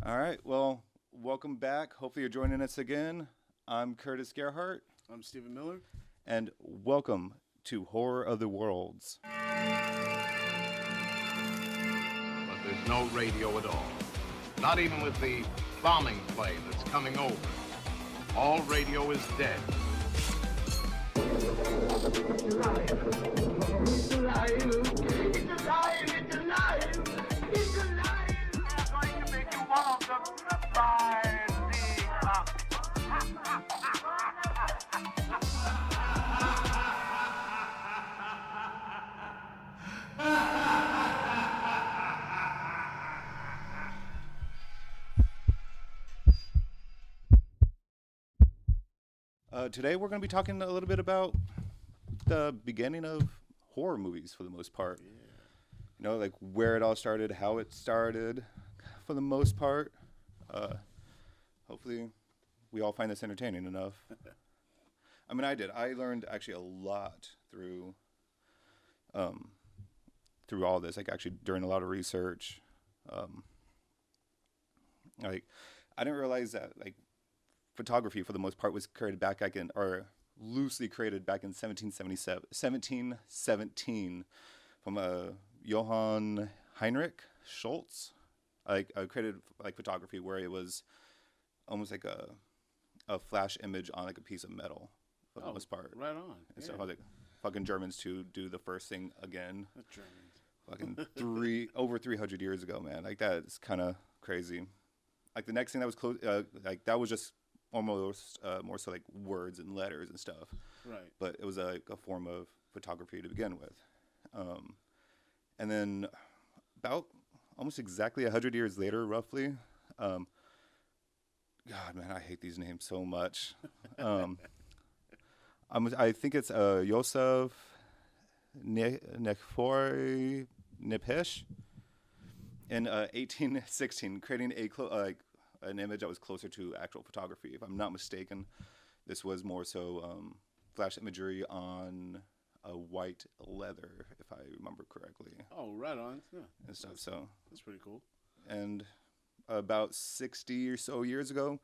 All right. Well, welcome back. Hopefully, you're joining us again. I'm Curtis Gerhart, I'm Stephen Miller. and welcome to Horror of the Worlds. But there's no radio at all. Not even with the bombing plane that's coming over. All radio is dead. It's alive. It's alive. It's alive. It's alive. It's alive. We're going to make you one of the rising up. Today, we're going to be talking a little bit about the beginning of horror movies for the most part. Yeah. You know, like where it all started, how it started for the most part. Hopefully, we all find this entertaining enough. I mean, I did. I learned actually a lot through all this, like actually during a lot of research. Like, I didn't realize that, like, photography for the most part was created back in, or loosely created back in 1717 from Johann Heinrich Schultz. Created like photography where it was almost like a flash image on like a piece of metal for the most part. Right on. And so like fucking Germans to do the first thing again. The Germans. Fucking over 300 years ago, man. Like that is kind of crazy. Like the next thing that was close, like that was just almost more so like words and letters and stuff. Right. But it was a form of photography to begin with. And then about almost exactly 100 years later, roughly, God, man, I hate these names so much. I think it's Josef Nechfori Nipish in 1816, creating an image that was closer to actual photography. If I'm not mistaken, this was more so flash imagery on a white leather, if I remember correctly. Oh, right on. Yeah. And stuff. So That's pretty cool. and about 60 or so years ago,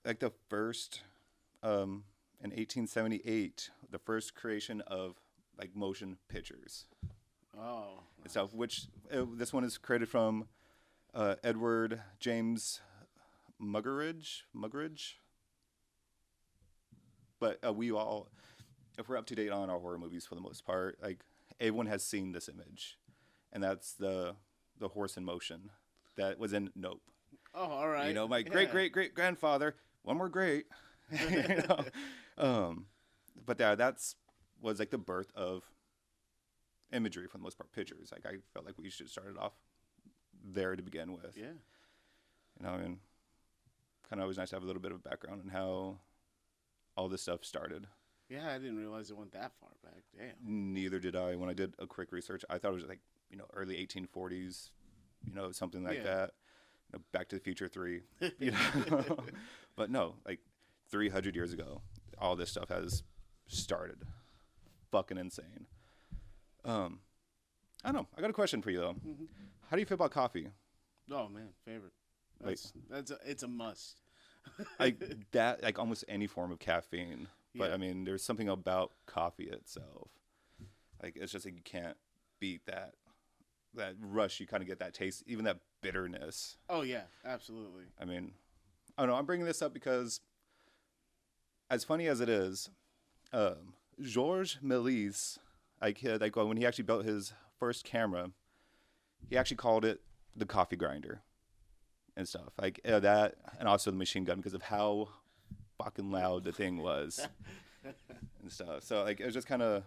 like the first in 1878, the first creation of like motion pictures Oh. and stuff, which this one is created from Edward James Muggeridge. But we all, if we're up to date on our horror movies for the most part, like everyone has seen this image, and that's the horse in motion that was in Nope. Oh, all right. You know, my great grandfather, one more great. You know, but that's was like the birth of imagery for the most part, pictures. Like I felt like we should start it off there to begin with. Yeah. You know, I mean, kind of always nice to have a little bit of background on how all this stuff started. Yeah, I didn't realize it went that far back. Damn. Neither did I. When I did a quick research, I thought it was like, you know, early 1840s, you know, something like that. You know, Back to the Future 3, you know. But no, like 300 years ago, all this stuff has started. Fucking insane. I don't know. I got a question for you though. Mm-hmm. How do you feel about coffee? Oh man, favorite. It's a must. Like that, like almost any form of caffeine. But Yeah. I mean, there's something about coffee itself. Like it's just like you can't beat that rush. You kind of get that taste, even that bitterness. Oh yeah, absolutely. I mean, I don't know. I'm bringing this up because, as funny as it is, Georges Méliès, like when he actually built his first camera, he actually called it the coffee grinder and stuff like that, and also the machine gun because of how fucking loud the thing was and stuff. So like it was just kind of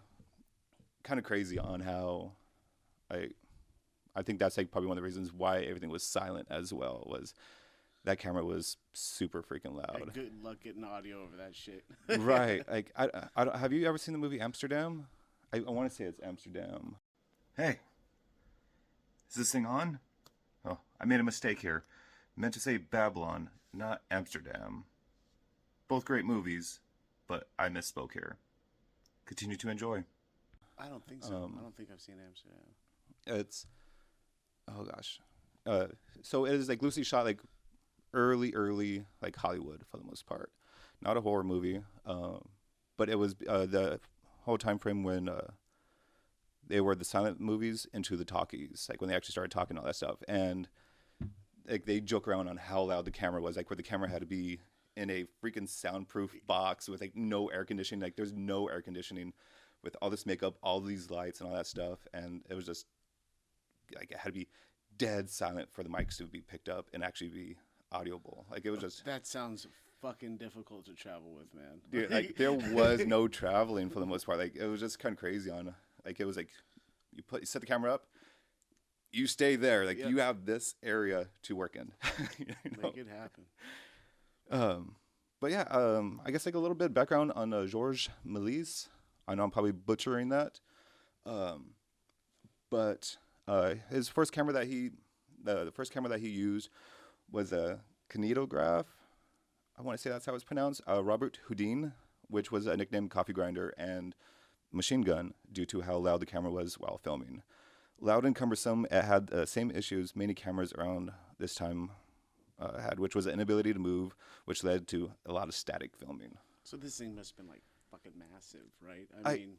crazy on how I think that's like probably one of the reasons why everything was silent as well, was that camera was super freaking loud. Hey, good luck getting audio over that shit. Right. Like I don't, have you ever seen the movie Amsterdam? I want to say it's Amsterdam. Hey, is this thing on? Oh, I made a mistake here. I meant to say Babylon, not Amsterdam. Both great movies, but I misspoke here. Continue to enjoy. I don't think so. I don't think I've seen Amsterdam. It's, oh gosh, So it is like loosely shot like early like Hollywood for the most part, not a horror movie. But it was the whole time frame when they were the silent movies into the talkies, like when they actually started talking all that stuff, and like they joke around on how loud the camera was, like where the camera had to be in a freaking soundproof box with like no air conditioning, like there's no air conditioning, with all this makeup, all these lights and all that stuff, and it was just like it had to be dead silent for the mics to be picked up and actually be audible. Like it was just That sounds fucking difficult to travel with, man. dude, like there was no traveling for the most part. Like it was just kind of crazy on like it was like you set the camera up, you stay there, like you have this area to work in. You know? Make it happen. But yeah, I guess like a little bit of background on Georges Méliès. I know I'm probably butchering that, but his first camera that the first camera that he used was a kinetograph. I want to say that's how it's pronounced. Robert Houdin, which was a nickname coffee grinder and machine gun due to how loud the camera was while filming. Loud and cumbersome, it had the same issues many cameras around this time had, which was the inability to move, which led to a lot of static filming. So this thing must have been like fucking massive, right? I mean,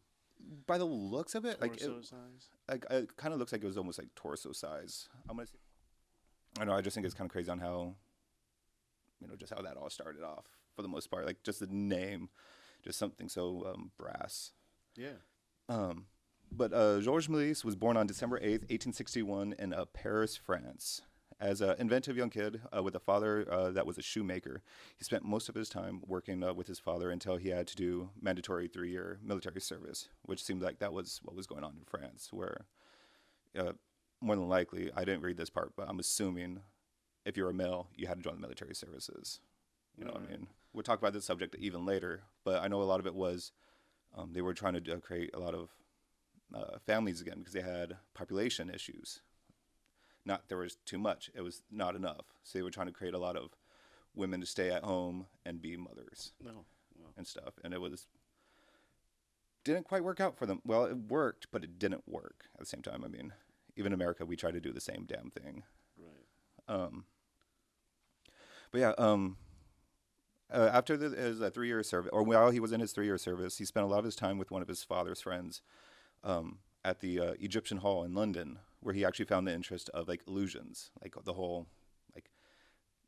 by the looks of it, torso size. it kind of looks like it was almost like torso size. I'm gonna say, I know. I just think it's kind of crazy on how, just how that all started off for the most part. Like just the name, just something so brass. Yeah. But Georges Méliès was born on December 8th, 1861 in Paris, France. As an inventive young kid with a father that was a shoemaker, he spent most of his time working with his father until he had to do mandatory 3-year military service, which seemed like that was what was going on in France, where more than likely, I didn't read this part, but I'm assuming if you're a male, you had to join the military services. You know what I mean? We'll talk about this subject even later, but I know a lot of it was they were trying to create a lot of families again because they had population issues. Not there was too much, it was not enough. So they were trying to create a lot of women to stay at home and be mothers and stuff. And it didn't quite work out for them. Well, it worked, but it didn't work at the same time. I mean, even in America, we try to do the same damn thing. Right. But yeah, after his 3-year service, or while he was in his 3-year service, he spent a lot of his time with one of his father's friends at the Egyptian Hall in London, where he actually found the interest of like illusions, like the whole like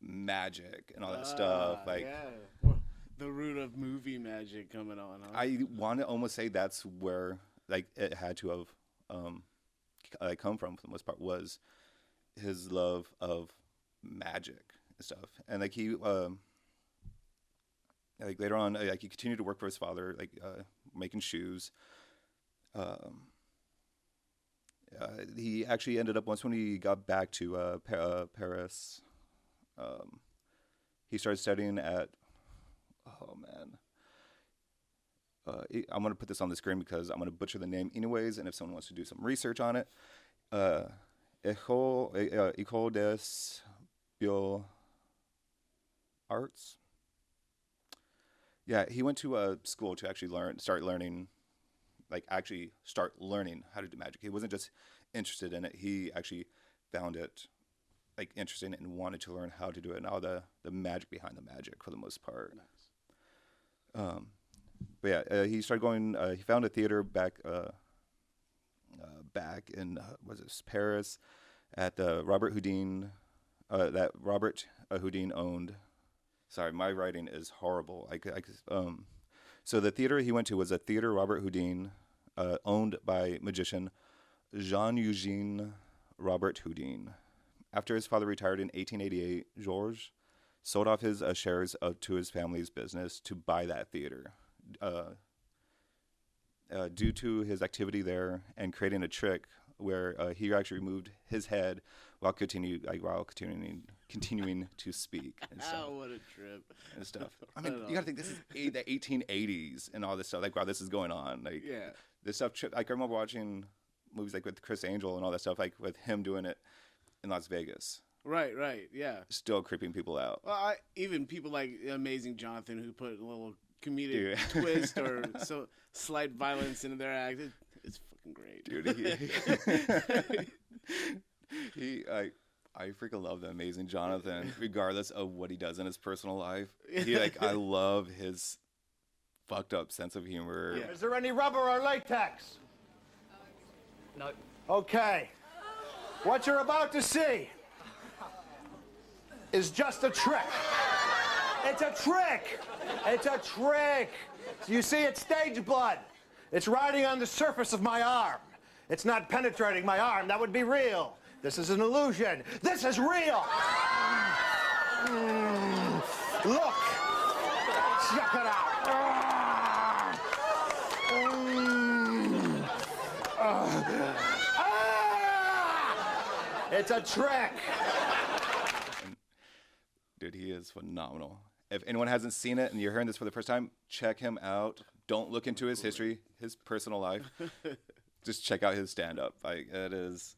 magic and all that stuff. Like yeah. The root of movie magic coming on. Huh? I want to almost say that's where like it had to have come from for the most part, was his love of magic and stuff. And like he like later on, like he continued to work for his father, like making shoes. He actually ended up, once when he got back to Paris, he started studying at, I'm going to put this on the screen because I'm going to butcher the name anyways, and if someone wants to do some research on it, École des Beaux-Arts. Yeah, he went to a school to actually start learning how to do magic. He wasn't just interested in it. He actually found it like interesting and wanted to learn how to do it and all the magic behind the magic for the most part. Nice. But yeah, he started going. He found a theater back in Paris at Robert Houdin that Robert Houdin owned. Sorry, my writing is horrible. So the theater he went to was a theater Robert Houdin owned by magician Jean-Eugène Robert Houdin. After his father retired in 1888, Georges sold off his shares to his family's business to buy that theater. Due to his activity there and creating a trick where he actually removed his head while continuing to speak and stuff. Oh, what a trip. And stuff. I mean, you gotta think this is the 1880s and all this stuff. Like, wow, this is going on. Like, Yeah. this stuff. Like, I remember watching movies like with Chris Angel and all that stuff. Like with him doing it in Las Vegas, Right, yeah. still creeping people out. Well, even people like Amazing Jonathan who put a little comedic twist or slight violence into their act. It's fucking great. Dude, I freaking love the Amazing Jonathan, regardless of what he does in his personal life. I love his fucked up sense of humor. Yeah. Is there any rubber or latex? No. Okay. What you're about to see is just a trick. It's a trick. It's a trick. You see, it's stage blood. It's riding on the surface of my arm. It's not penetrating my arm. That would be real. This is an illusion. This is real. Look. Check it out. It's a trick. Dude, he is phenomenal. If anyone hasn't seen it and you're hearing this for the first time, check him out. Don't look into his history, his personal life. Just check out his stand-up. Like, it is...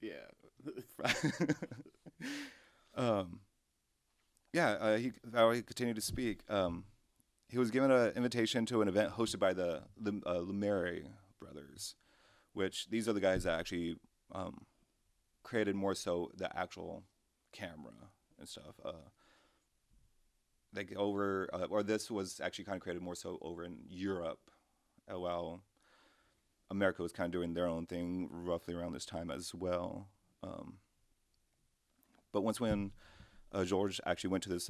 Yeah. He continued to speak. He was given an invitation to an event hosted by the Lumiere brothers, which these are the guys that actually created more so the actual camera and stuff. This was actually kind of created more so over in Europe, while America was kind of doing their own thing roughly around this time as well. But when George actually went to this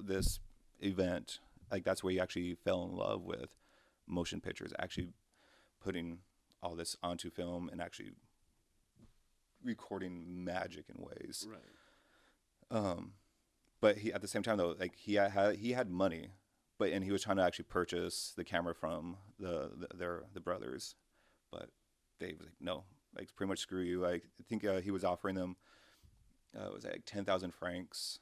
this event, like that's where he actually fell in love with motion pictures, actually putting all this onto film and actually recording magic in ways. Right. But he, at the same time though, like he had money, and he was trying to actually purchase the camera from the brothers, but they was like, no, like pretty much screw you. Like I think he was offering them was like 10,000 francs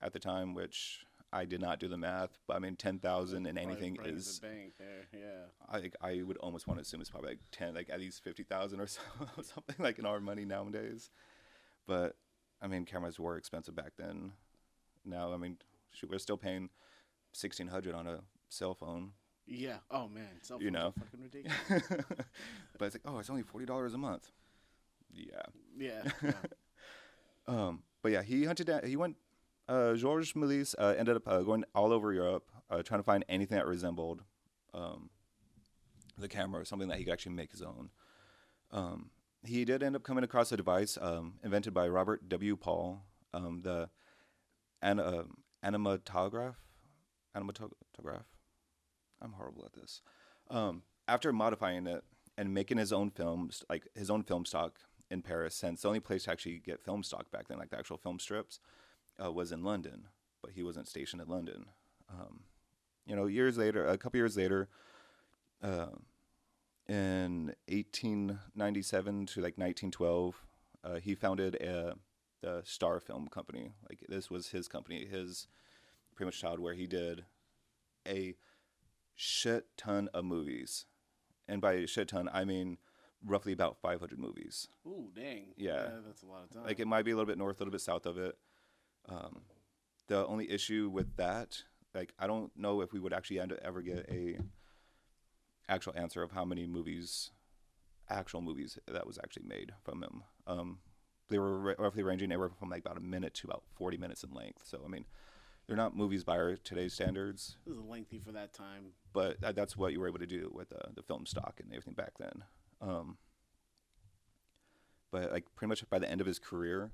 at the time, which I did not do the math, but I mean 10,000 and anything is the bank there. Yeah. I would almost want to assume it's probably like 10, like at least 50,000 or so, something like in our money nowadays. But I mean, cameras were expensive back then. Now, I mean, shoot, we're still paying $1,600 on a cell phone. Yeah. Oh man, cell phones You know. are fucking ridiculous. But it's like, oh, it's only $40 a month. Yeah. Yeah. But yeah, he hunted down. He went. Georges Méliès ended up going all over Europe, trying to find anything that resembled the camera or something that he could actually make his own. He did end up coming across a device invented by Robert W. Paul, the animatograph. I'm horrible at this. After modifying it and making his own films, like his own film stock in Paris, since the only place to actually get film stock back then, like the actual film strips, was in London, but he wasn't stationed in London. A couple years later, in 1897 to like 1912, he founded the Star Film Company. Like this was his company, his pretty much child, where he did a shit ton of movies, and by shit ton I mean roughly about 500 movies. Ooh, dang. Yeah, that's a lot of time. like it might be a little bit north, a little bit south of it. The only issue with that, like I don't know if we would actually ever get a actual answer of how many actual movies that was actually made from him. They were roughly ranging anywhere from like about a minute to about 40 minutes in length. So I mean, they're not movies by today's standards. It was lengthy for that time. But that's what you were able to do with the film stock and everything back then. But like pretty much by the end of his career,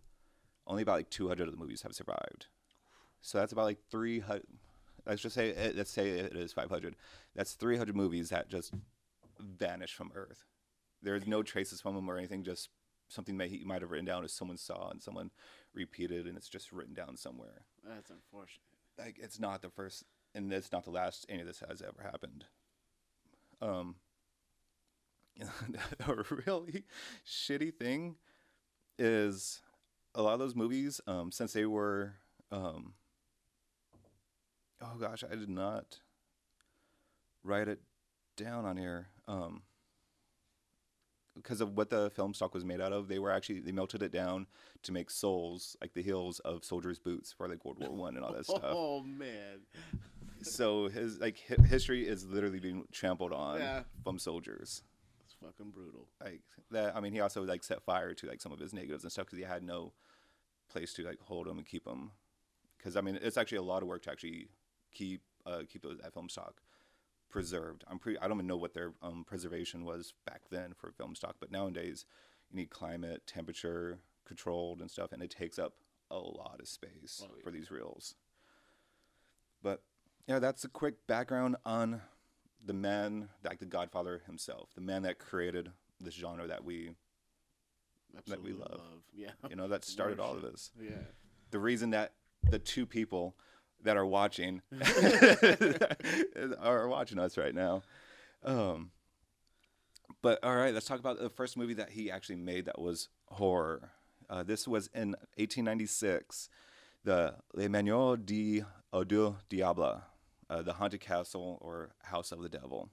only about like 200 of the movies have survived. So that's about like 300. Let's say it is 500. That's 300 movies that just vanished from Earth. There's no traces from them or anything. Just something that he might have written down as someone saw and someone repeated, and it's just written down somewhere. That's unfortunate. Like it's not the first, and it's not the last any of this has ever happened. A really shitty thing is a lot of those movies, since they were, oh gosh, I did not write it down on here. Because of what the film stock was made out of, they melted it down to make soles, like the heels of soldiers' boots for like World War I and all that stuff. Oh man! So his history is literally being trampled on from soldiers. fucking brutal. Like that. I mean, he also like set fire to like some of his negatives and stuff because he had no place to like hold them and keep them. Because I mean, it's actually a lot of work to actually keep that film stock preserved. I don't even know what their preservation was back then for film stock, but nowadays you need climate, temperature controlled and stuff, and it takes up a lot of space for these reels. But yeah, that's a quick background on the man, like the Godfather himself, the man that created this genre that we love. Yeah, you know, that started all of this. Yeah, the reason that the two people that are watching are watching us right now. But all right, let's talk about the first movie that he actually made that was horror. This was in 1896, the Le Manoir du Diable, the Haunted Castle or House of the Devil.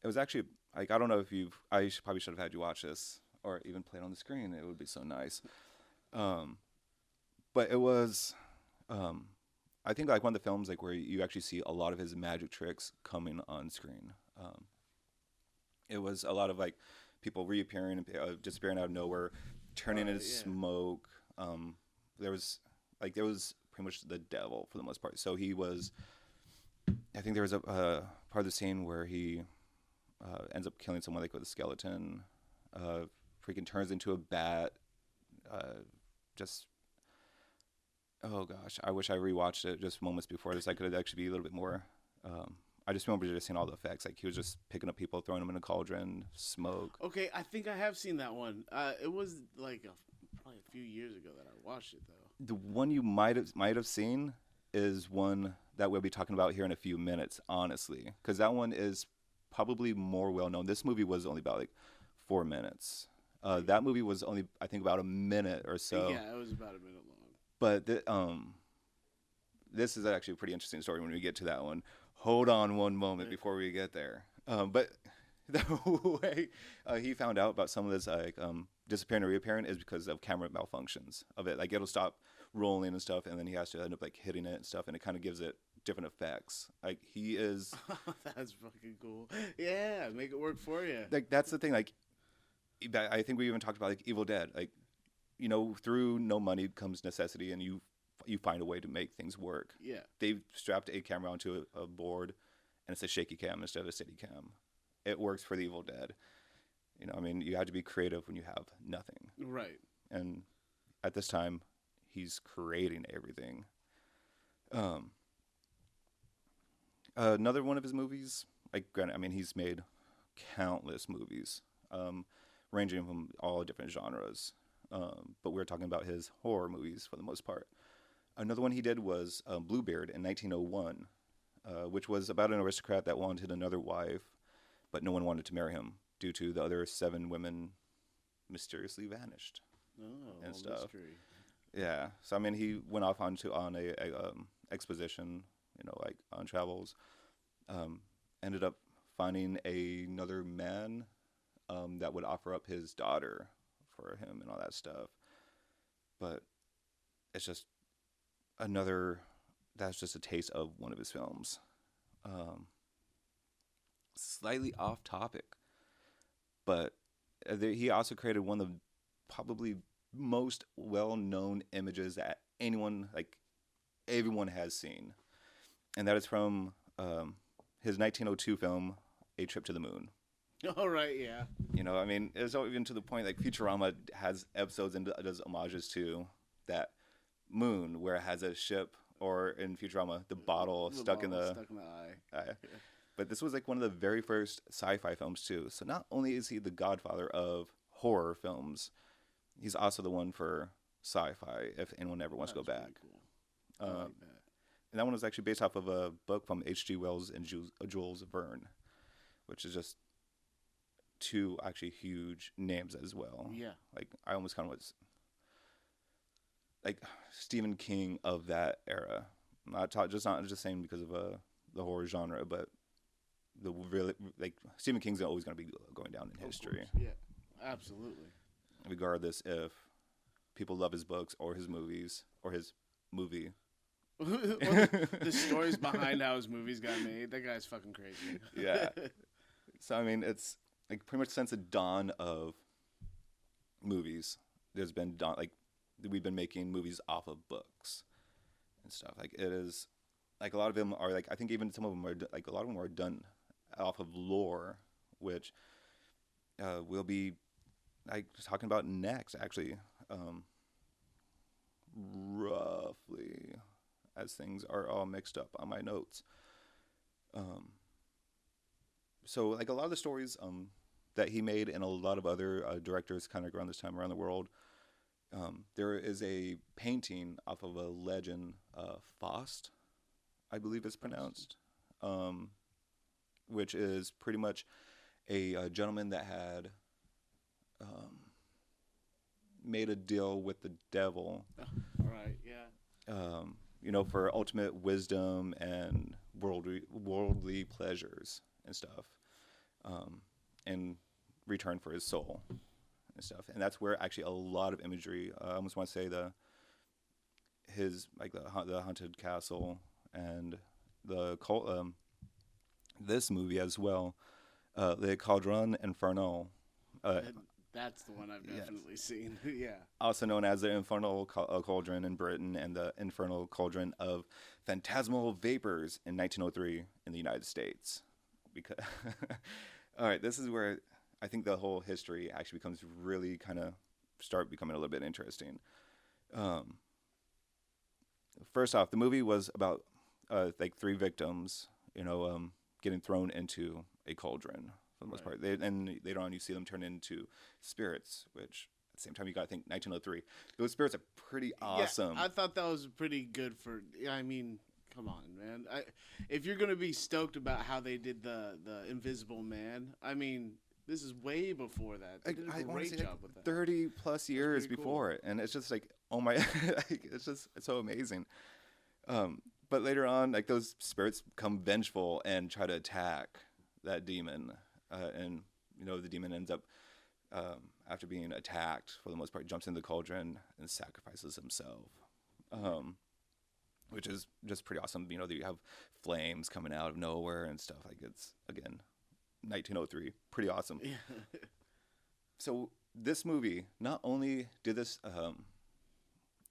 It was actually, like, I don't know if probably should have had you watch this or even play it on the screen. It would be so nice. But it was, I think, like one of the films like where you actually see a lot of his magic tricks coming on screen. It was a lot of like people reappearing and disappearing out of nowhere, turning into smoke. There was pretty much the devil for the most part. So he was, I think there was a part of the scene where he ends up killing someone like with a skeleton, freaking turns into a bat, oh gosh, I wish I rewatched it just moments before this. I could actually be a little bit more. I just remember just seeing all the effects. Like he was just picking up people, throwing them in a cauldron, smoke. Okay, I think I have seen that one. It was like probably a few years ago that I watched it though. The one you might have seen is one that we'll be talking about here in a few minutes, honestly, because that one is probably more well known. This movie was only about like 4 minutes. That movie was only, I think, about a minute or so. Yeah, it was about a minute long. But this is actually a pretty interesting story when we get to that one. Hold on one moment before we get there. But the way he found out about some of this like disappearing or reappearing is because of camera malfunctions of it. Like it'll stop rolling and stuff, and then he has to end up like hitting it and stuff, and it kind of gives it different effects. Like he is. That's fucking cool. Yeah, make it work for you. Like that's the thing. Like I think we even talked about like Evil Dead. Like, you know, through no money comes necessity, and you find a way to make things work. Yeah. They strapped a camera onto a board, and it's a shaky cam instead of a steady cam. It works for the Evil Dead. You know, I mean, you have to be creative when you have nothing. Right. And at this time, he's creating everything. Another one of his movies, like, granted, I mean, he's made countless movies, ranging from all different genres. But we're talking about his horror movies for the most part. Another one he did was Bluebeard in 1901, which was about an aristocrat that wanted another wife, but no one wanted to marry him due to the other 7 women mysteriously vanished and stuff. Mystery. Yeah. So, I mean, he went off on a exposition, you know, like on travels, ended up finding another man that would offer up his daughter for him and all that stuff. But it's just that's just a taste of one of his films. Slightly off topic, but he also created one of the probably most well-known images that everyone has seen, and that is from his 1902 film, A Trip to the Moon. All right, yeah. You know, I mean, it's even to the point like Futurama has episodes and does homages to that moon where it has a ship, or in Futurama, the bottle stuck in the eye. But this was like one of the very first sci-fi films too. So not only is he the godfather of horror films, he's also the one for sci-fi, if anyone ever wants to go back. Cool. I like that. And that one was actually based off of a book from H.G. Wells and Jules Verne, which is just 2 actually huge names as well. Yeah. Like I almost kind of was like Stephen King of that era. Not just saying because of the horror genre, but the really like Stephen King's always going to be going down in history. Yeah, absolutely. Regardless if people love his books or his movies or his movie. The stories behind how his movies got made. That guy's fucking crazy. Yeah. So I mean, it's like pretty much since the dawn of movies, there's been like we've been making movies off of books and stuff. Like it is like a lot of them are like I think even some of them are like a lot of them are done off of lore, which we'll be like talking about next actually, roughly as things are all mixed up on my notes. So like a lot of the stories that he made and a lot of other directors kind of around this time around the world, there is a painting off of a legend, Faust, I believe it's pronounced, which is pretty much a gentleman that had made a deal with the devil. Right, yeah. For ultimate wisdom and worldly pleasures and stuff, in return for his soul and stuff. And that's where actually a lot of imagery. I almost want to say the haunted castle and this movie as well, Le Cauldron Infernal. That's the one I've definitely seen. Yeah. Also known as the Infernal Cauldron in Britain and the Infernal Cauldron of Phantasmal Vapors in 1903 in the United States. Because, all right, this is where I think the whole history actually becomes really kind of start becoming a little bit interesting. First off, the movie was about like 3 victims, getting thrown into a cauldron. For the most part, and later on you see them turn into spirits, which at the same time you got to think 1903. Those spirits are pretty awesome. Yeah, I thought that was pretty good for. I mean, come on, man. If you're gonna be stoked about how they did the Invisible Man, I mean, this is way before that. They did a great job with that. 30 plus years before it, and it's just like, oh my, it's so amazing. But later on, like those spirits become vengeful and try to attack that demon. And the demon ends up, after being attacked, for the most part, jumps in the cauldron and sacrifices himself, which is just pretty awesome. You have flames coming out of nowhere and stuff. Like it's, again, 1903, pretty awesome. Yeah. So this movie, not only did this,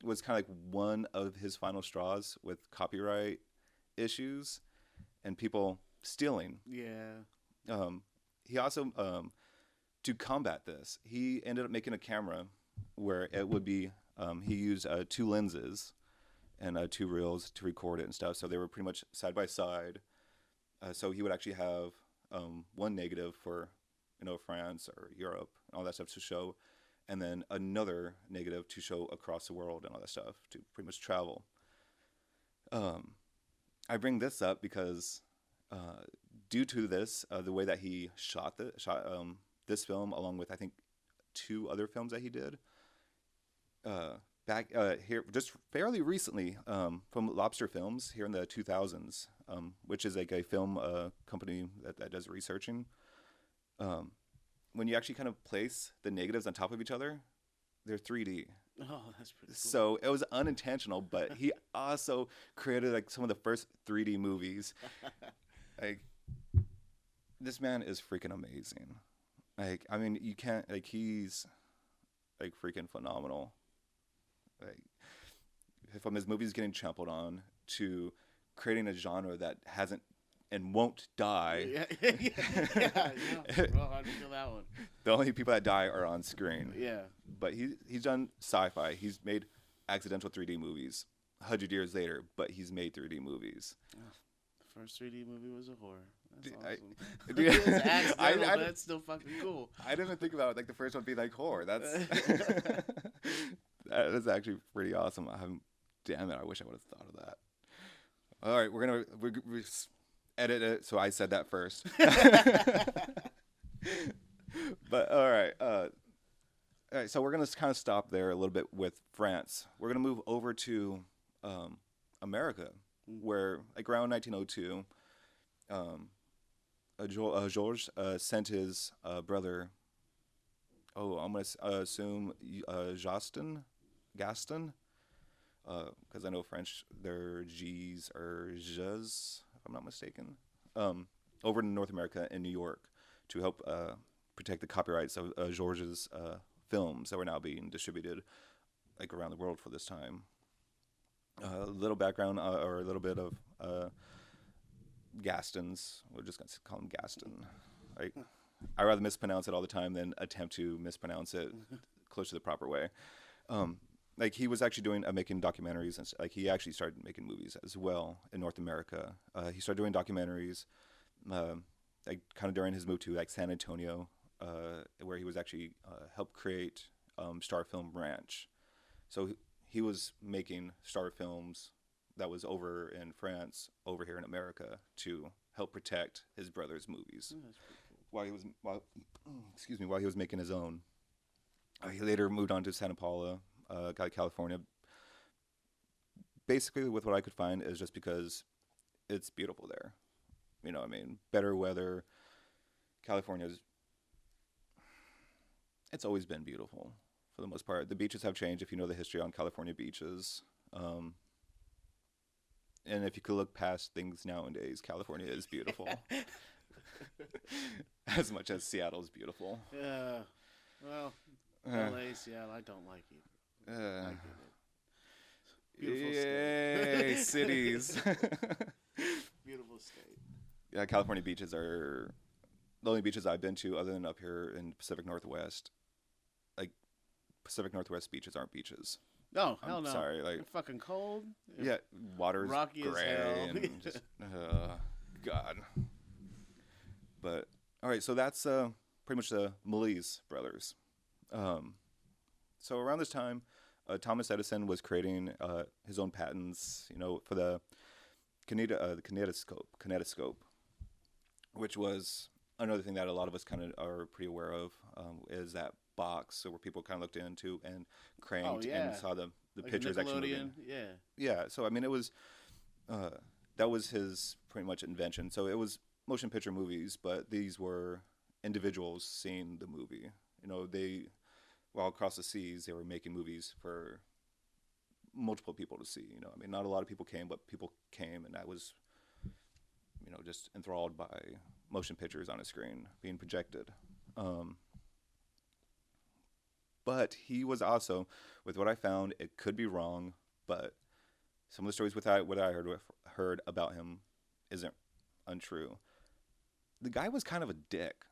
was kind of like one of his final straws with copyright issues and people stealing. Yeah. He also, to combat this, he ended up making a camera where it would be, he used 2 lenses and 2 reels to record it and stuff. So they were pretty much side by side. So he would actually have one negative for, France or Europe and all that stuff to show, and then another negative to show across the world and all that stuff to pretty much travel. I bring this up because due to this, the way that he shot this film, along with I think 2 other films that he did back here just fairly recently, from Lobster Films here in the 2000s, which is like a film company that does researching. When you actually kind of place the negatives on top of each other, they're 3D. Oh, that's pretty cool. So it was unintentional, but he also created like some of the first 3D movies. Like, this man is freaking amazing. Like, I mean, you can't, like, he's like freaking phenomenal. Like, from his movies getting trampled on to creating a genre that hasn't and won't die. Yeah. Well, how do you feel that one? The only people that die are on screen. Yeah. But he's done sci-fi. He's made accidental 3D movies 100 years later, but he's made 3D movies. The first 3D movie was a horror. That's awesome. It's accidental, but it's still fucking cool. I didn't even think about it, like the first one being like horror. That's that is actually pretty awesome. Damn it, I wish I would have thought of that. All right, we're edit it, so I said that first. But all right, so we're gonna kind of stop there a little bit with France. We're gonna move over to America, where like around 1902, Georges sent his brother. Oh, I'm gonna assume Gaston, because I know French, their G's or J's, if I'm not mistaken, over in North America in New York to help protect the copyrights of George's films that were now being distributed like around the world for this time. A little background or a little bit of Gaston's. We're just gonna call him Gaston. Like, I rather mispronounce it all the time than attempt to mispronounce it close to the proper way. Like, he was actually making documentaries, and like he actually started making movies as well in North America. He started doing documentaries, like kind of during his move to like San Antonio, where he was actually helped create Star Film Ranch. So he was making Star Films that was over in France, over here in America, to help protect his brother's movies. Oh, that's pretty cool. While he was making his own. He later moved on to Santa Paula, California. Basically, with what I could find, is just because it's beautiful there. You know what I mean? Better weather. It's always been beautiful for the most part. The beaches have changed if you know the history on California beaches. And if you could look past things nowadays, California is beautiful. As much as Seattle's beautiful. Yeah. Well, LA, Seattle, I don't like either. I get it. Beautiful Yay, state. cities. Beautiful state. Yeah, California beaches are the only beaches I've been to other than up here in Pacific Northwest. Like, Pacific Northwest beaches aren't beaches. No, hell I'm no. sorry, like, They're fucking cold. yeah, water's Rocky as gray hell. and just, God. But all right, so that's pretty much the Moliz brothers. So around this time, Thomas Edison was creating his own patents, you know, for the kinetoscope, which was another thing that a lot of us kind of are pretty aware of, is that box where people kind of looked into and cranked and saw the like pictures actually moving. Yeah. So I mean, it was that was his pretty much invention. So it was motion picture movies, but these were individuals seeing the movie. You know, while across the seas, they were making movies for multiple people to see. You know, I mean, not a lot of people came, but people came, and that was, you know, just enthralled by motion pictures on a screen being projected. But he was also, with what I found, it could be wrong, but some of the stories what I heard about him isn't untrue. The guy was kind of a dick.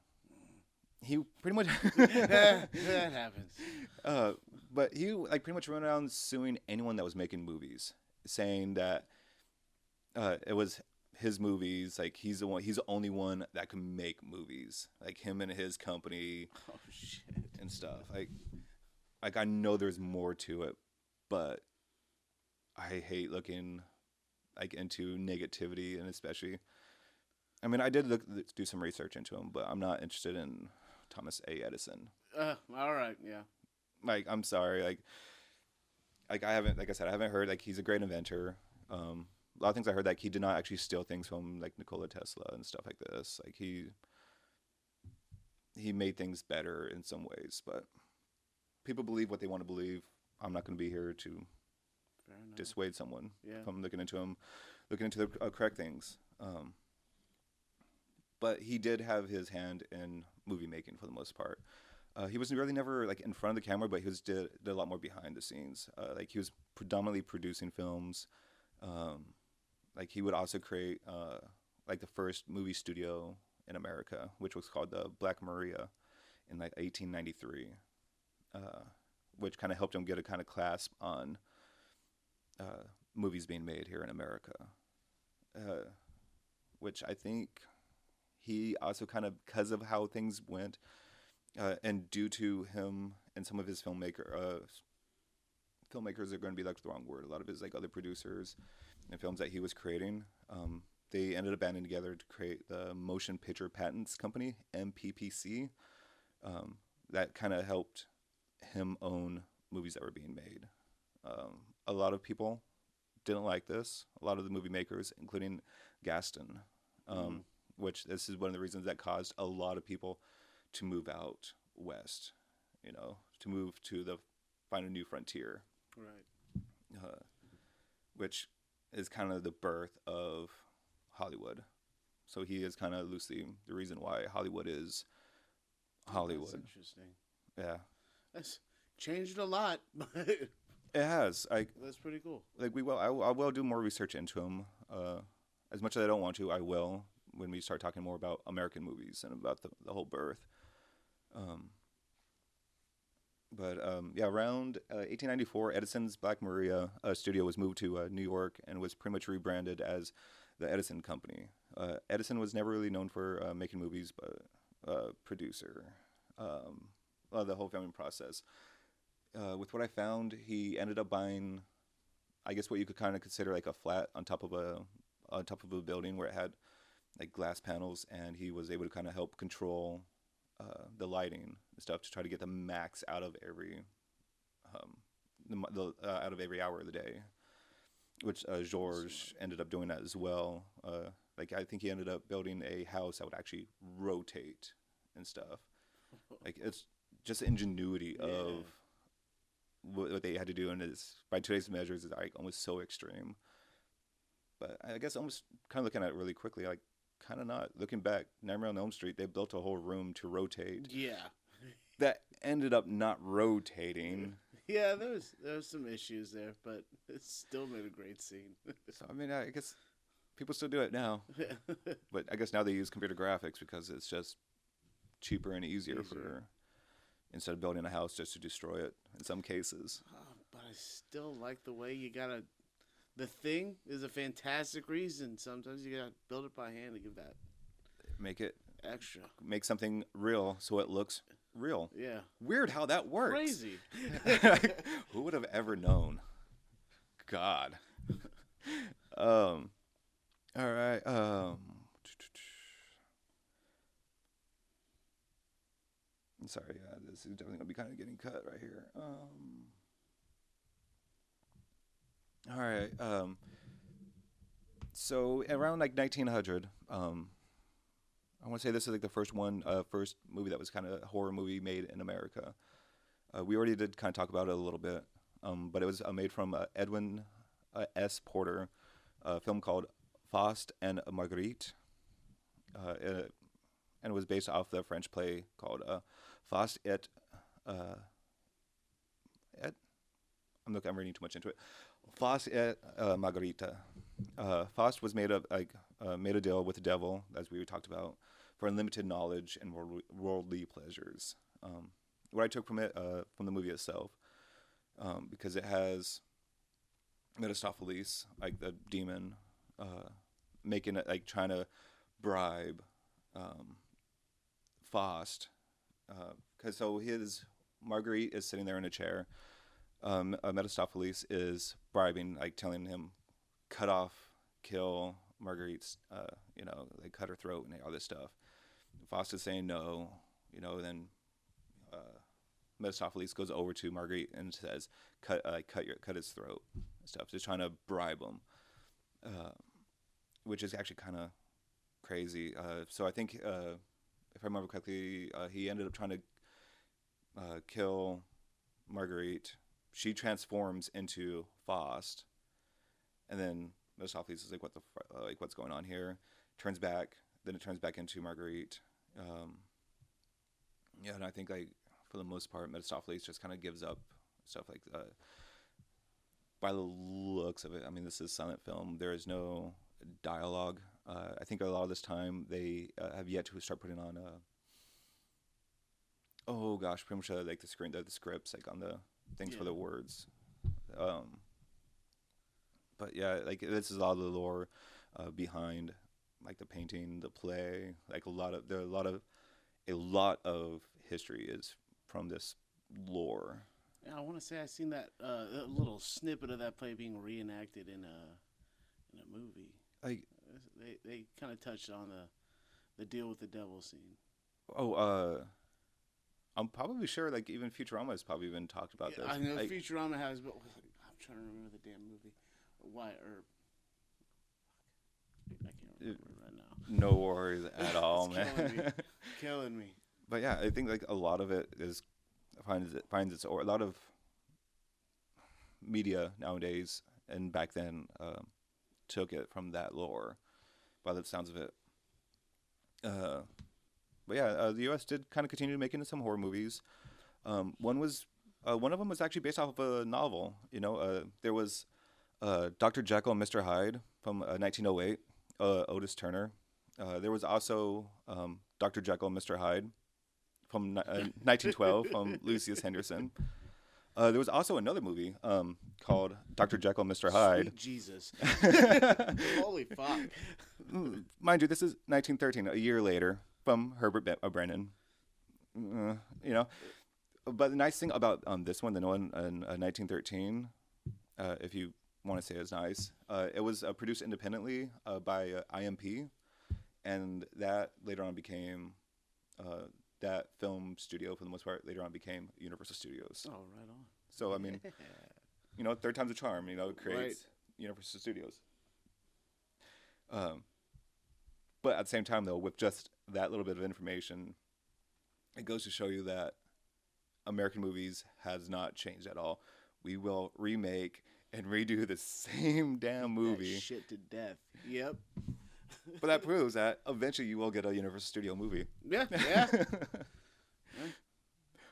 He pretty much that happens. But he like pretty much went around suing anyone that was making movies, saying that it was his movies. Like he's the only one that can make movies. Like him and his company. Oh shit. And stuff. Like I know there's more to it, but I hate looking like into negativity, and especially. I mean, I did do some research into him, but I'm not interested in Thomas A. Edison. All right, yeah. Like, I'm sorry. Like I haven't, like I said, I haven't heard, like, he's a great inventor. A lot of things I heard, like, he did not actually steal things from, like, Nikola Tesla and stuff like this. Like, he made things better in some ways, but people believe what they want to believe. I'm not going to be here to dissuade someone from looking into the correct things. But he did have his hand in movie making for the most part. He was really never like in front of the camera, but he did a lot more behind the scenes. Like he was predominantly producing films. Like he would also create like the first movie studio in America, which was called the Black Maria in like 1893, which kind of helped him get a kind of clasp on movies being made here in America, which I think he also kind of, because of how things went, and due to him and some of his filmmakers are going to be like the wrong word. A lot of his like other producers and films that he was creating, they ended up banding together to create the Motion Picture Patents Company, MPPC. That kind of helped him own movies that were being made. A lot of people didn't like this. A lot of the movie makers, including Gaston, which this is one of the reasons that caused a lot of people to move out west, you know, to move to find a new frontier. Right. Which is kind of the birth of Hollywood. So he is kind of loosely the reason why Hollywood is Hollywood. That's interesting. Yeah, That's changed a lot, but it has. that's pretty cool. Like I will do more research into him. As much as I don't want to, I will when we start talking more about American movies and about the whole birth. Yeah, around 1894, Edison's Black Maria studio was moved to New York and was pretty much rebranded as the Edison Company. Edison was never really known for making movies, but producer. The whole filming process. With what I found, he ended up buying, I guess, what you could kind of consider like a flat on top of a building where it had like glass panels, and he was able to kind of help control the lighting and stuff to try to get the max out of every out of every hour of the day, which Georges ended up doing that as well. Like I think he ended up building a house that would actually rotate and stuff. Like it's just the ingenuity of what they had to do, and it's by today's measures is like almost so extreme. But I guess almost kind of looking at it really quickly, like kind of not looking back. Nightmare on Elm Street, they built a whole room to rotate. Yeah. That ended up not rotating. Yeah, there was some issues there, but it still made a great scene. So I mean, I guess people still do it now, but I guess now they use computer graphics because it's just cheaper and easier. For instead of building a house just to destroy it in some cases. But I still like the way you gotta. The Thing is a fantastic reason. Sometimes you gotta build it by hand to give that. Make it extra. Make something real so it looks real. Yeah. Weird how that works. Crazy. Who would have ever known? God. All right. I'm sorry. This is definitely gonna be kind of getting cut right here. All right. So around like 1900, I want to say this is like the first movie that was kind of a horror movie made in America. We already did kind of talk about it a little bit, but it was made from Edwin S. Porter, a film called Faust and Marguerite, and it was based off the French play called Faust et. I'm reading too much into it. Faust et Margarita. Faust was made a deal with the devil, as we talked about, for unlimited knowledge and worldly pleasures. What I took from it, from the movie itself, because it has Mephistopheles, like the demon, making it like trying to bribe Faust, because so his Marguerite is sitting there in a chair. Mephistopheles is bribing, like telling him, cut off, kill Marguerite's, like cut her throat and all this stuff. Faust is saying no, then Mephistopheles goes over to Marguerite and says, cut his throat and stuff, just trying to bribe him, which is actually kind of crazy. So I think, if I remember correctly, he ended up trying to kill Marguerite. She transforms into Faust, and then Mephistopheles is like, "What what's going on here?" Turns back, then it turns back into Marguerite. And I think like for the most part, Mephistopheles just kind of gives up stuff like. By the looks of it, I mean, this is a silent film. There is no dialogue. I think a lot of this time they have yet to start putting on. Pretty much like the scripts, like on the things for the words. But yeah, like this is all the lore behind like the painting, the play, like a lot of history is from this lore. Yeah, I want to say I seen that a little snippet of that play being reenacted in a movie. Like they kind of touched on the deal with the devil scene. I'm probably sure like even Futurama has probably even talked about this. I know like, Futurama has, but I'm trying to remember the damn movie. I can't remember it right now. No worries at all, man. Killing me. But yeah, I think like a lot of it finds its or a lot of media nowadays and back then took it from that lore. By the sounds of it, but yeah, the U.S. did kind of continue making some horror movies. One of them was actually based off of a novel. There was Dr. Jekyll and Mr. Hyde from 1908, Otis Turner. There was also Dr. Jekyll and Mr. Hyde from 1912 from Lucius Henderson. There was also another movie called Dr. Jekyll and Mr. Hyde. Sweet Jesus. Holy fuck. Mind you, this is 1913, a year later, from Herbert Brennan. But the nice thing about this one, the one in 1913, if you want to say it's nice, it was produced independently by IMP, and that later on became that film studio, for the most part, later on became Universal Studios. Oh, right on. So, I mean, third time's a charm, it creates Universal Studios. But at the same time, though, with just that little bit of information, it goes to show you that American movies has not changed at all. We will remake and redo the same damn movie. That shit to death. Yep. But that proves that eventually you will get a Universal Studio movie. Yeah.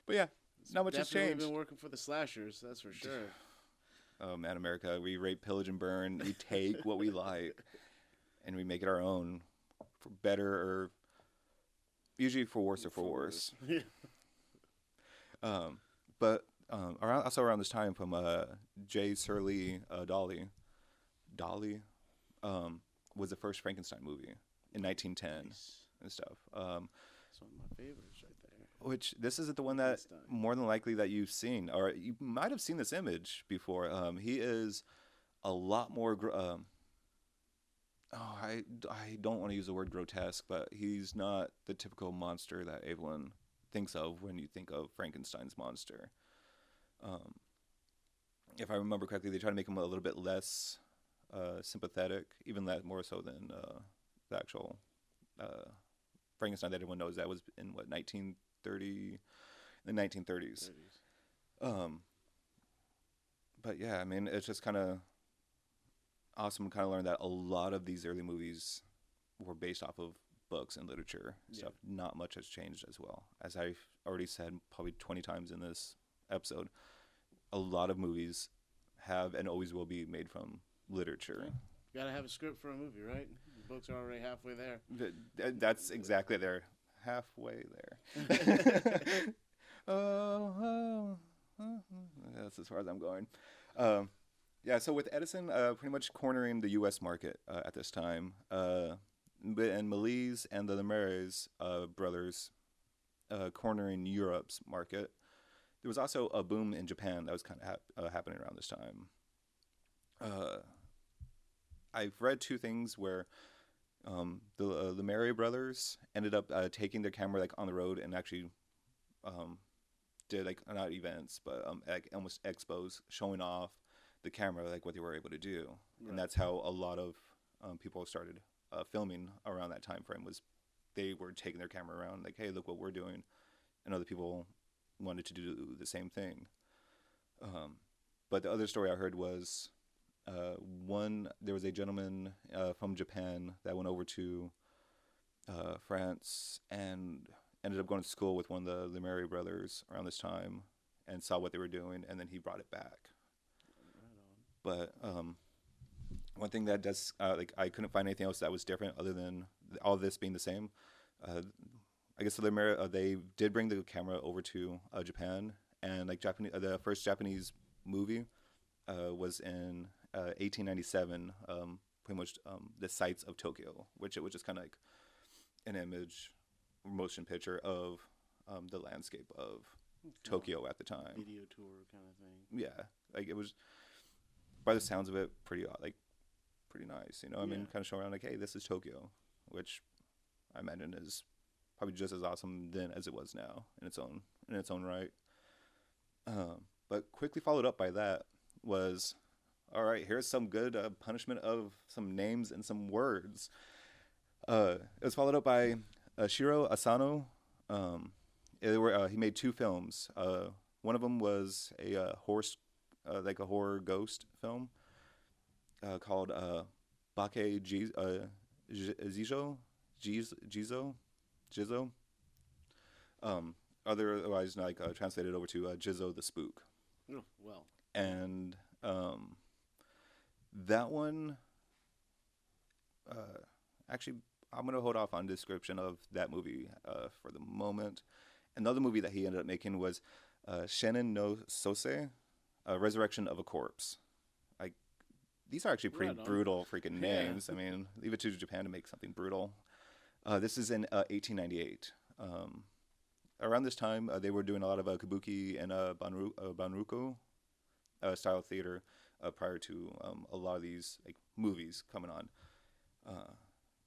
But yeah, not much has Definitely changed. been working for the slashers, that's for sure. Oh man, America, we rape, pillage, and burn. We take what we like, and we make it our own, for better or usually for worse or for worse. But around this time, from J. Shirley Dolly was the first Frankenstein movie in 1910 and stuff. That's one of my favorites right there. Which this isn't the one that more than likely that you've seen, or you might have seen this image before. He is a lot more. I don't want to use the word grotesque, but he's not the typical monster that everyone thinks of when you think of Frankenstein's monster. If I remember correctly, they try to make him a little bit less sympathetic, even that more so than the actual Frankenstein that everyone knows. That was in 1930, the 1930s. But yeah, I mean, it's just kind of awesome to kind of learn that a lot of these early movies were based off of books and literature and stuff. Not much has changed as well. As I've already said probably 20 times in this episode, a lot of movies have and always will be made from literature. You gotta have a script for a movie, right? The books are already halfway there. That's exactly there. Halfway there. That's as far as I'm going. Yeah, so with Edison pretty much cornering the U.S. market at this time, and Méliès and the Lumière's brothers cornering Europe's market, there was also a boom in Japan that was kind of happening around this time. I've read two things where the Lumière brothers ended up taking their camera like on the road and actually did like not events but like almost expos showing off the camera, like what they were able to do. Right. And that's how a lot of people started filming around that time frame. Was they were taking their camera around like, hey, look what we're doing, and other people wanted to do the same thing. But the other story I heard was there was a gentleman from Japan that went over to France and ended up going to school with one of the Lumière brothers around this time and saw what they were doing, and then he brought it back. But one thing that does, like, I couldn't find anything else that was different other than all this being the same. I guess they did bring the camera over to Japan, and like the first Japanese movie was in 1897, pretty much the sights of Tokyo, which it was just kind of like an image, motion picture of the landscape of Tokyo at the time. Video tour kind of thing. Yeah, like it was, by the sounds of it, pretty nice. You know, I mean, kind of showing around like, hey, this is Tokyo, which I imagine is probably just as awesome then as it was now in its own right. But quickly followed up by that was, all right, here's some good punishment of some names and some words. It was followed up by Shiro Asano. He made two films. One of them was a horror ghost film called Bake Jizo. Otherwise translated over to Jizzo the Spook. Oh, well. And that one, actually, I'm gonna hold off on description of that movie for the moment. Another movie that he ended up making was Shannon no Sose, Resurrection of a Corpse. These are actually pretty brutal freaking names. I mean, leave it to Japan to make something brutal. This is in 1898. Around this time, they were doing a lot of kabuki and banruko style theater prior to a lot of these movies coming on,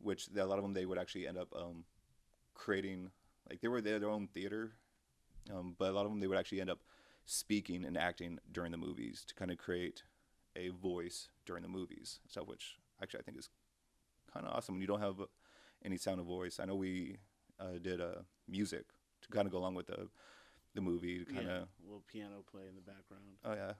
which a lot of them they would actually end up creating. They were their own theater, but a lot of them they would actually end up speaking and acting during the movies to kind of create a voice during the movies, stuff which actually I think is kind of awesome when you don't have any sound of voice. I know we did music to kind of go along with the movie, to kind of a little piano play in the background. Oh yeah,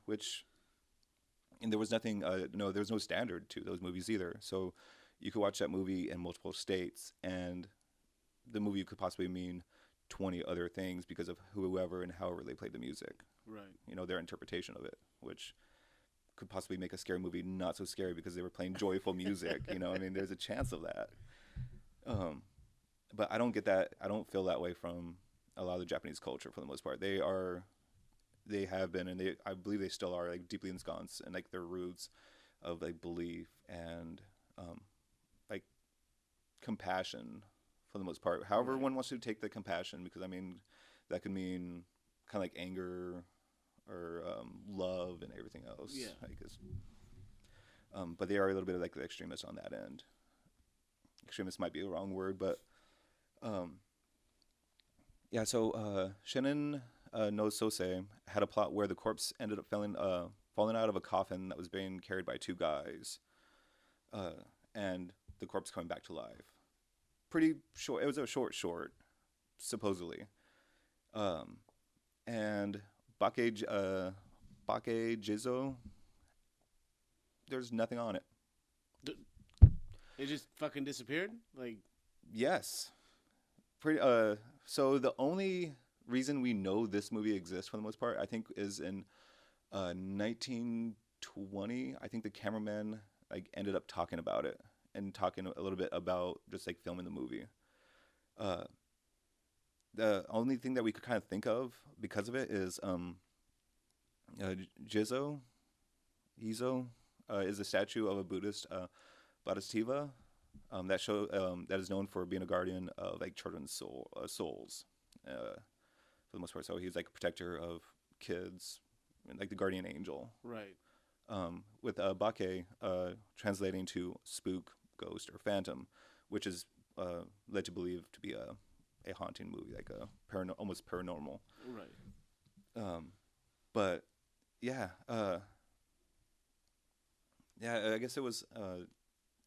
and there was nothing. No, there was no standard to those movies either. So you could watch that movie in multiple states, and the movie could possibly mean 20 other things because of whoever and however they played the music. Right. Their interpretation of it, which could possibly make a scary movie not so scary because they were playing joyful music. There's a chance of that. But I don't get that. I don't feel that way from a lot of the Japanese culture for the most part. They have been, and I believe they still are deeply ensconced in their roots of belief and compassion for the most part. However, one wants to take the compassion, because that could mean kind of anger or love and everything else. Yeah. But they are a little bit of the extremists on that end. Extremist might be the wrong word, but yeah. So Shinin no Sose had a plot where the corpse ended up falling out of a coffin that was being carried by two guys, and the corpse coming back to life. Pretty short. It was a short, supposedly. And Bake Jizo, there's nothing on it. It just fucking disappeared? Yes. Pretty. So the only reason we know this movie exists for the most part, I think, is in 1920. I think the cameraman ended up talking about it and talking a little bit about just filming the movie. The only thing that we could kind of think of because of it is Jizo is a statue of a Buddhist Bodhisattva that is known for being a guardian of children's souls for the most part. So he's a protector of kids, the guardian angel. Right. With Bake translating to spook, ghost, or phantom, which is led to believe to be a haunting movie, almost paranormal. Right. But yeah, I guess it was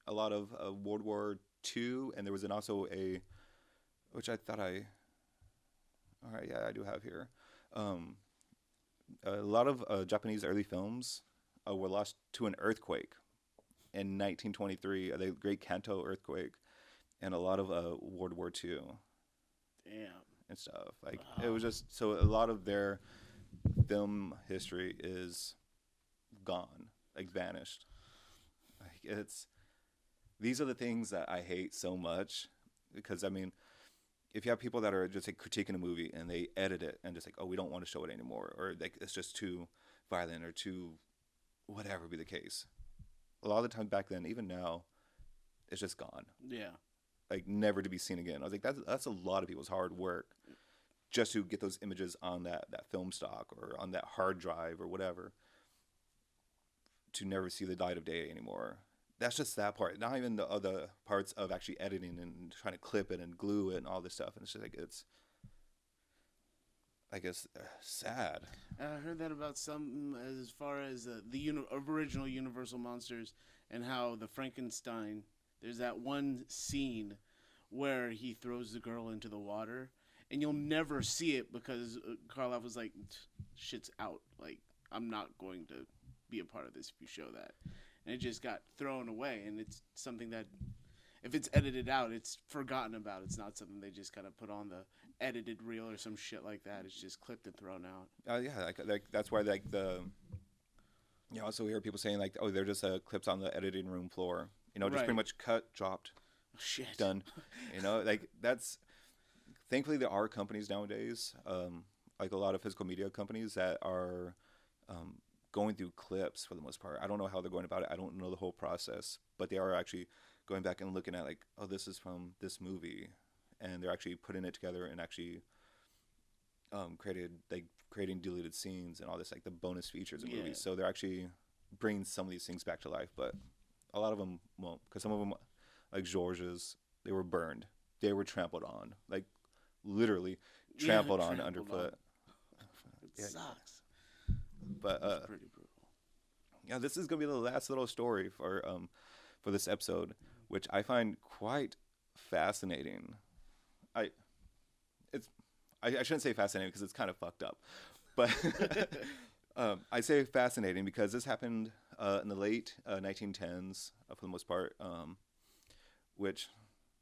a lot of World War II, and there was also which I thought I do have here. A lot of Japanese early films were lost to an earthquake in 1923, the Great Kanto earthquake, and a lot of World War II. Damn. And stuff. It was just, so a lot of their film history is gone, vanished. These are the things that I hate so much, because if you have people that are just critiquing a movie and they edit it and just oh, we don't want to show it anymore, or it's just too violent or too whatever be the case. A lot of the time back then, even now, it's just gone. Yeah. Never to be seen again. I was that's a lot of people's hard work just to get those images on that film stock or on that hard drive or whatever, to never see the light of day anymore. That's just that part. Not even the other parts of actually editing and trying to clip it and glue it and all this stuff. And it's just it's, I guess, sad. I heard that about some, as far as the original Universal monsters, and how the Frankenstein, there's that one scene where he throws the girl into the water, and you'll never see it because Karloff was shit's out. I'm not going to be a part of this if you show that. And it just got thrown away, and it's something that, if it's edited out, it's forgotten about. It's not something they just kind of put on the edited reel or some shit like that. It's just clipped and thrown out. Yeah, like that's why like you also hear people saying like, oh, they're just clips on the editing room floor. You know, just pretty much cut, dropped, Shit. done. You know, like that's. Thankfully, there are companies nowadays, like a lot of physical media companies that are going through clips for the most part. I don't know how they're going about it. I don't know the whole process, but they are actually going back and looking at like, oh, this is from this movie, and they're actually putting it together and actually creating deleted scenes and all this, like the bonus features in movies. So they're actually bringing some of these things back to life, but a lot of them won't, because some of them, like George's, they were burned, they were trampled on, like literally trampled on underfoot. It sucks. But it's pretty brutal. Yeah, this is gonna be the last little story for this episode, which I find quite fascinating. I shouldn't say fascinating because it's kind of fucked up, but I say fascinating because this happened in the late 1910s for the most part, which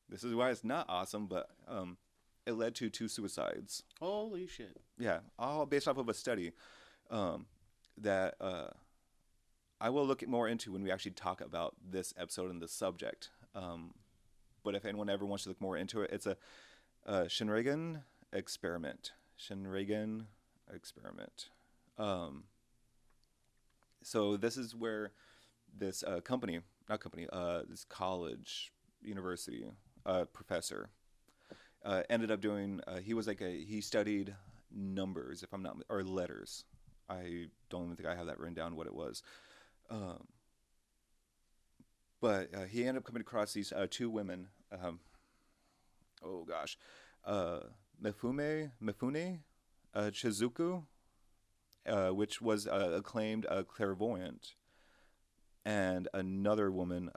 this is why it's not awesome, but it led to 2 suicides. Holy shit. Yeah, all based off of a study that I will look more into when we actually talk about this episode and the subject. But if anyone ever wants to look more into it, it's a Shinragan experiment. So this is where this this college, university professor ended up doing. He studied numbers, if I'm not, or letters. I don't even think I have that written down what it was. But he ended up coming across these 2 women. Mifune Chizuku, which was acclaimed clairvoyant, and another woman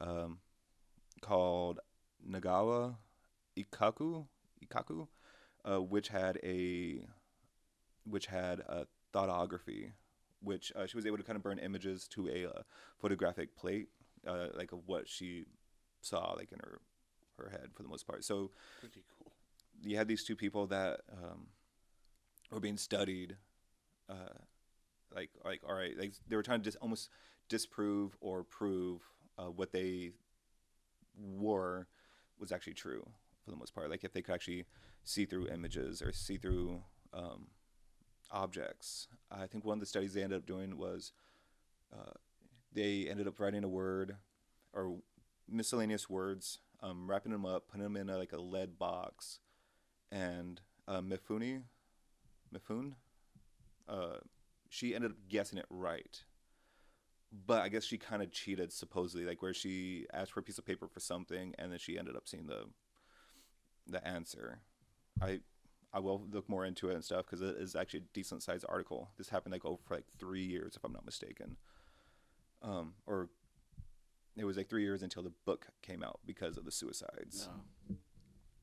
called Nagawa Ikaku, which had thoughtography, which she was able to kind of burn images to a photographic plate, like of what she saw, like in her head for the most part. So Pretty cool. You had these 2 people that were being studied, like all right, like they were trying to almost disprove or prove what they were was actually true for the most part. Like if they could actually see through images or see through objects. I think one of the studies they ended up doing was they ended up writing a word or miscellaneous words, wrapping them up, putting them in like a lead box, and Mifune, she ended up guessing it right. But I guess she kind of cheated, supposedly, like where she asked for a piece of paper for something, and then she ended up seeing the answer. I will look more into it and stuff because it is actually a decent sized article. This happened like over for like 3 years, if I'm not mistaken. Or it was like 3 years until the book came out because of the suicides.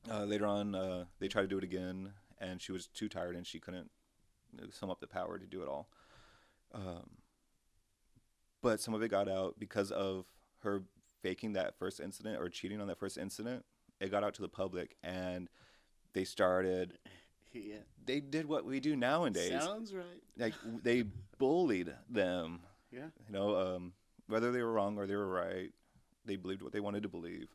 No. Later on, they tried to do it again, and she was too tired and she couldn't sum up the power to do it all. But some of it got out because of her faking that first incident or cheating on that first incident. It got out to the public, and they started. Yeah. They did what we do nowadays. Sounds right. Like they bullied them. Yeah. You know, whether they were wrong or they were right, they believed what they wanted to believe.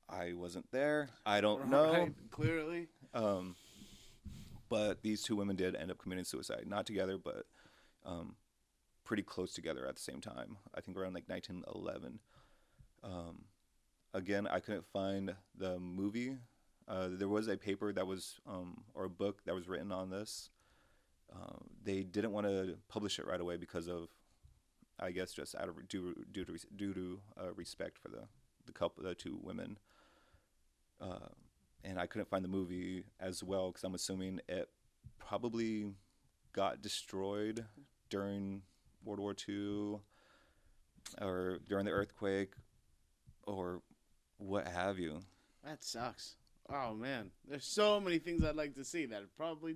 I wasn't there. I don't know. Right, clearly. But these 2 women did end up committing suicide. Not together, but pretty close together at the same time. I think around like 1911. Again, I couldn't find the movie. There was a paper that was, or a book that was written on this. They didn't want to publish it right away because of, I guess, just out of due to respect for the 2 women. And I couldn't find the movie as well because I'm assuming it probably got destroyed during World War II or during the earthquake or what have you. That sucks. Oh man, there's so many things I'd like to see that it probably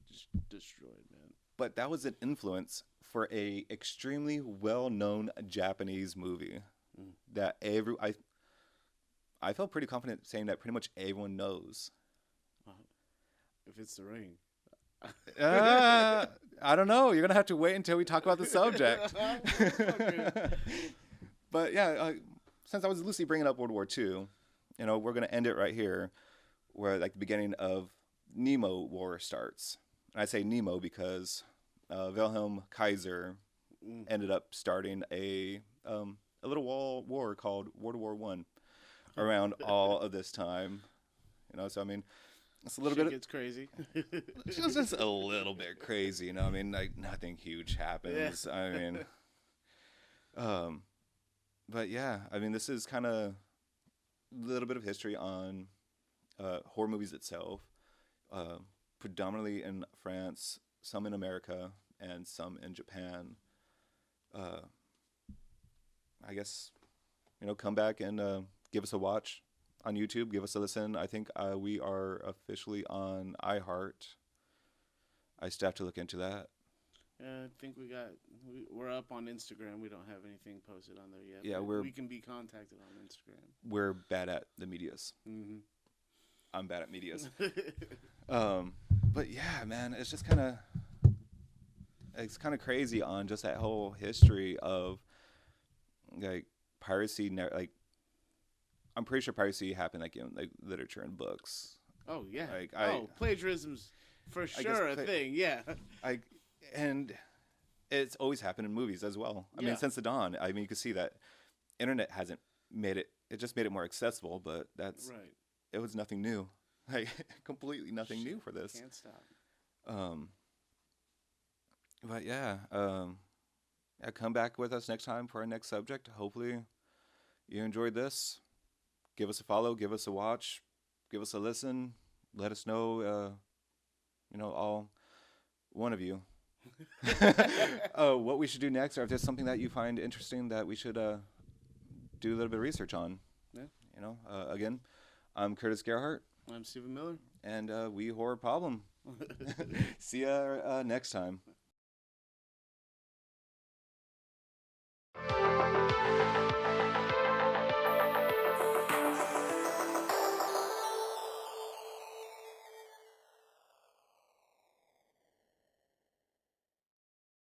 just destroyed, man. But that was an influence for a extremely well-known Japanese movie that I felt pretty confident saying that pretty much everyone knows. If it's the ring. I don't know. You're gonna have to wait until we talk about the subject. But yeah, since I was loosely bringing up World War II, we're gonna end it right here, where like the beginning of Nemo War starts. And I say Nemo because Wilhelm Kaiser ended up starting a little war called World War I around all of this time. So I mean, it's a little bit. It's crazy. It's just a little bit crazy, I mean, like nothing huge happens. Yeah. I mean, but yeah, I mean, this is kind of a little bit of history on horror movies itself, predominantly in France, some in America, and some in Japan. I guess, come back and give us a watch on YouTube. Give us a listen. I think we are officially on iHeart. I still have to look into that. I think we're up on Instagram. We don't have anything posted on there yet. Yeah, we can be contacted on Instagram. We're bad at the medias. Mm-hmm. I'm bad at medias. But yeah, man, it's just kind of crazy on just that whole history of like piracy. Like, I'm pretty sure piracy happened like in like literature and books. Oh yeah. Like plagiarism's for sure a thing. Yeah. And it's always happened in movies as well. I mean, since the dawn. I mean, you can see that internet hasn't made it. It just made it more accessible, but that's right. It was nothing new. Like completely nothing new for this. Can't stop. But yeah, come back with us next time for our next subject. Hopefully you enjoyed this. Give us a follow, give us a watch, give us a listen. Let us know, all one of you, what we should do next, or if there's something that you find interesting that we should do a little bit of research on. Yeah. Again, I'm Curtis Gerhart. I'm Stephen Miller. And we Horror Problem. See ya next time.